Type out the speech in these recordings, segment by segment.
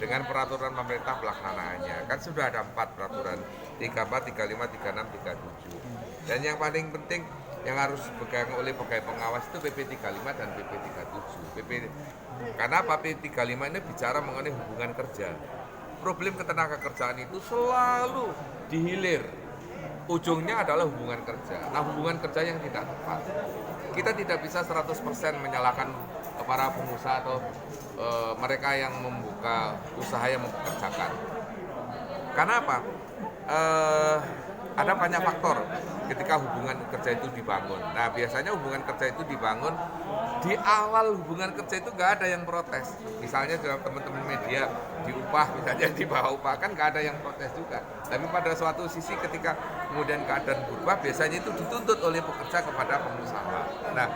dengan peraturan pemerintah pelaksanaannya. Kan sudah ada 4 peraturan, 34, 35, 36, 37. Dan yang paling penting yang harus dipegang oleh pegawai pengawas itu PP 35 dan PP 37. Karena PP 35 ini bicara mengenai hubungan kerja. Problem ketenaga kerjaan itu selalu dihilir. Ujungnya adalah hubungan kerja. Nah, hubungan kerja yang tidak tepat. Kita tidak bisa 100% menyalahkan para pengusaha atau mereka yang membuka usaha yang mempekerjakan. Karena apa? Ada banyak faktor ketika hubungan kerja itu dibangun. Nah, biasanya hubungan kerja itu dibangun di awal hubungan kerja itu nggak ada yang protes. Misalnya dalam teman-teman media diupah, misalnya di bawah upah kan nggak ada yang protes juga. Tapi pada suatu sisi ketika kemudian keadaan berubah, biasanya itu dituntut oleh pekerja kepada pengusaha. Nah,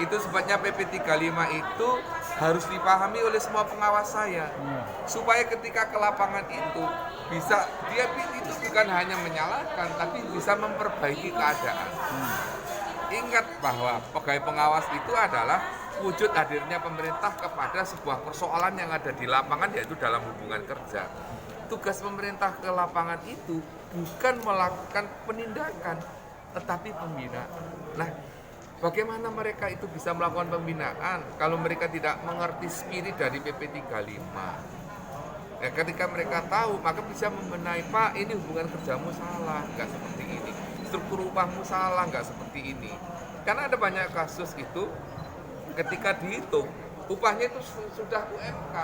itu sebabnya PP 35 itu harus dipahami oleh semua pengawas saya, supaya ketika ke lapangan itu bisa dia itu bukan hanya menyalahkan, tapi bisa memperbaiki keadaan. Ingat bahwa pegawai pengawas itu adalah wujud hadirnya pemerintah kepada sebuah persoalan yang ada di lapangan, yaitu dalam hubungan kerja. Tugas pemerintah ke lapangan itu bukan melakukan penindakan, tetapi pembinaan. Nah, bagaimana mereka itu bisa melakukan pembinaan kalau mereka tidak mengerti spirit dari PP 35? Ya, ketika mereka tahu, maka bisa membenahi, Pak, ini hubungan kerjamu salah, nggak seperti ini. Struktur upahmu salah, nggak seperti ini. Karena ada banyak kasus itu, ketika dihitung, upahnya itu sudah UMK.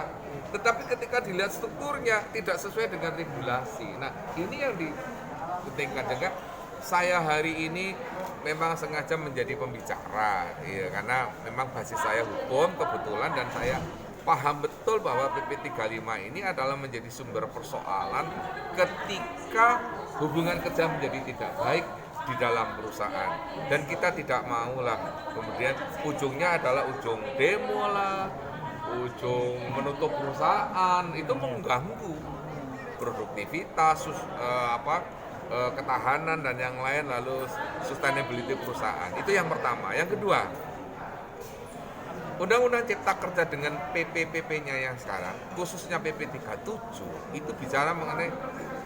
Tetapi ketika dilihat strukturnya, tidak sesuai dengan regulasi. Nah, ini yang dipentingkan juga. Saya hari ini memang sengaja menjadi pembicara, ya, karena memang basis saya hukum kebetulan, dan saya paham betul bahwa PP 35 ini adalah menjadi sumber persoalan ketika hubungan kerja menjadi tidak baik di dalam perusahaan. Dan kita tidak mau lah kemudian ujungnya adalah ujung demo lah, ujung menutup perusahaan, itu mengganggu produktivitas, ketahanan dan yang lain, lalu sustainability perusahaan. Itu yang pertama. Yang kedua, Undang-Undang Cipta Kerja dengan PP-PP-nya yang sekarang, khususnya PP 37, itu bicara mengenai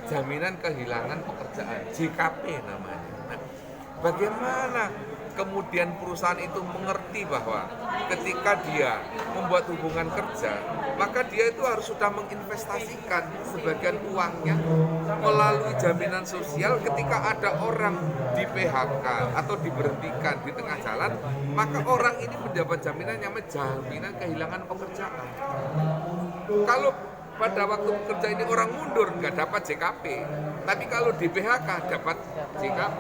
jaminan kehilangan pekerjaan, JKP namanya. Nah, bagaimana kemudian perusahaan itu mengerti bahwa ketika dia membuat hubungan kerja, maka dia itu harus sudah menginvestasikan sebagian uangnya melalui jaminan sosial. Ketika ada orang di PHK atau diberhentikan di tengah jalan, maka orang ini mendapat jaminan yang jaminan kehilangan pekerjaan. Kalau pada waktu bekerja ini orang mundur nggak dapat JKP, tapi kalau di PHK dapat JKP.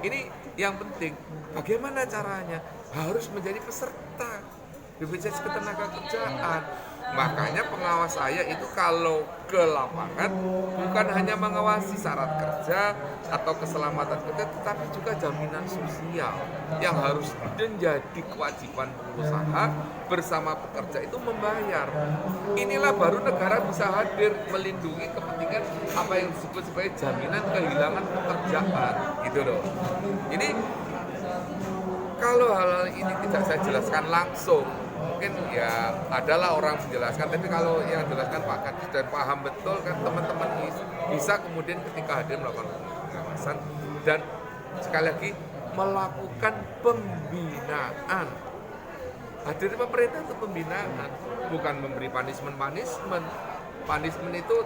Ini yang penting. Bagaimana caranya? Harus menjadi peserta BPJS Ketenagakerjaan. Makanya pengawas saya itu kalau ke lapangan bukan hanya mengawasi syarat kerja atau keselamatan kerja, tetapi juga jaminan sosial yang harus menjadi kewajiban pengusaha bersama pekerja itu membayar. Inilah baru negara bisa hadir melindungi kepentingan apa yang disebut sebagai jaminan kehilangan pekerjaan, gitu loh. Jadi kalau hal ini tidak saya jelaskan langsung, mungkin ya adalah orang menjelaskan, tapi kalau yang jelaskan Pak Kadis dan paham betul kan teman-teman bisa kemudian ketika hadir melakukan pengawasan dan sekali lagi melakukan pembinaan. Hadir pemerintah itu pembinaan, bukan memberi punishment. Punishment itu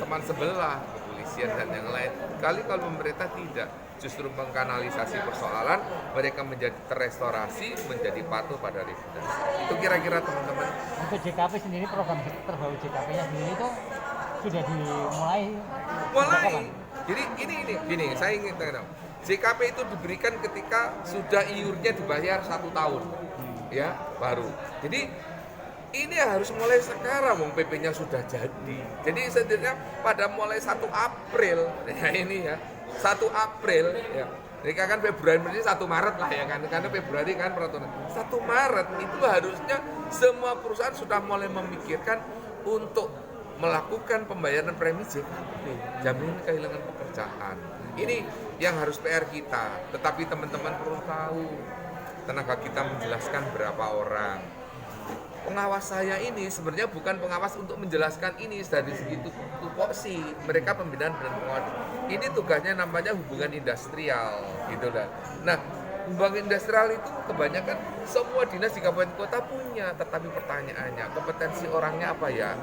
teman sebelah, kepolisian dan yang lain. Kali kalau pemerintah tidak, justru mengkanalisasi persoalan, mereka menjadi terrestorasi, menjadi patuh pada regulasi. Itu kira-kira teman-teman. Untuk JKP sendiri, program terbaru JKP-nya sendiri itu sudah dimulai. Jadi ini saya ingin tahu. JKP itu diberikan ketika sudah iurnya dibayar 1 tahun, ya baru. Jadi ini harus mulai sekarang, wong PP-nya sudah jadi. Jadi setidaknya pada mulai 1 April, ya ini ya, 1 April, ya. Jadi kan Februari ini 1 Maret lah ya kan, karena Februari kan peraturan. 1 Maret itu harusnya semua perusahaan sudah mulai memikirkan untuk melakukan pembayaran premi JKP, jaminan kehilangan pekerjaan. Ini yang harus PR kita, tetapi teman-teman perlu tahu, tenaga kita menjelaskan berapa orang. pengawas saya ini sebenarnya bukan pengawas untuk menjelaskan ini dari segitu tupoksi, mereka pembinaan dan pengawas. Ini tugasnya namanya hubungan industrial gitu kan. Nah, hubungan industrial itu kebanyakan semua dinas di kabupaten kota punya, tetapi pertanyaannya kompetensi orangnya apa ya?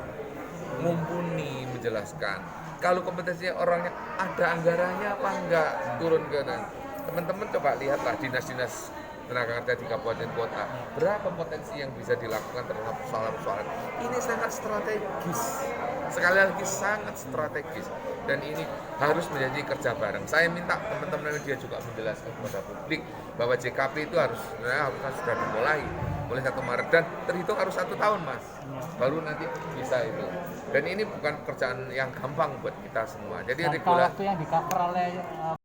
Mumpuni menjelaskan. Kalau kompetensinya orangnya ada anggarannya apa enggak, turun ke teman-teman coba lihatlah dinas-dinas tenaga kerja di kabupaten kota, berapa potensi yang bisa dilakukan terhadap persoalan-persoalan ini sangat strategis, sekali lagi sangat strategis, dan ini harus menjadi kerja bareng. Saya minta teman-teman media juga menjelaskan kepada publik bahwa JKP itu harusnya sudah dimulai mulai 1 Maret dan terhitung harus 1 tahun mas, baru nanti bisa itu. Dan ini bukan pekerjaan yang gampang buat kita semua. Jadi Jangka waktu yang di cover oleh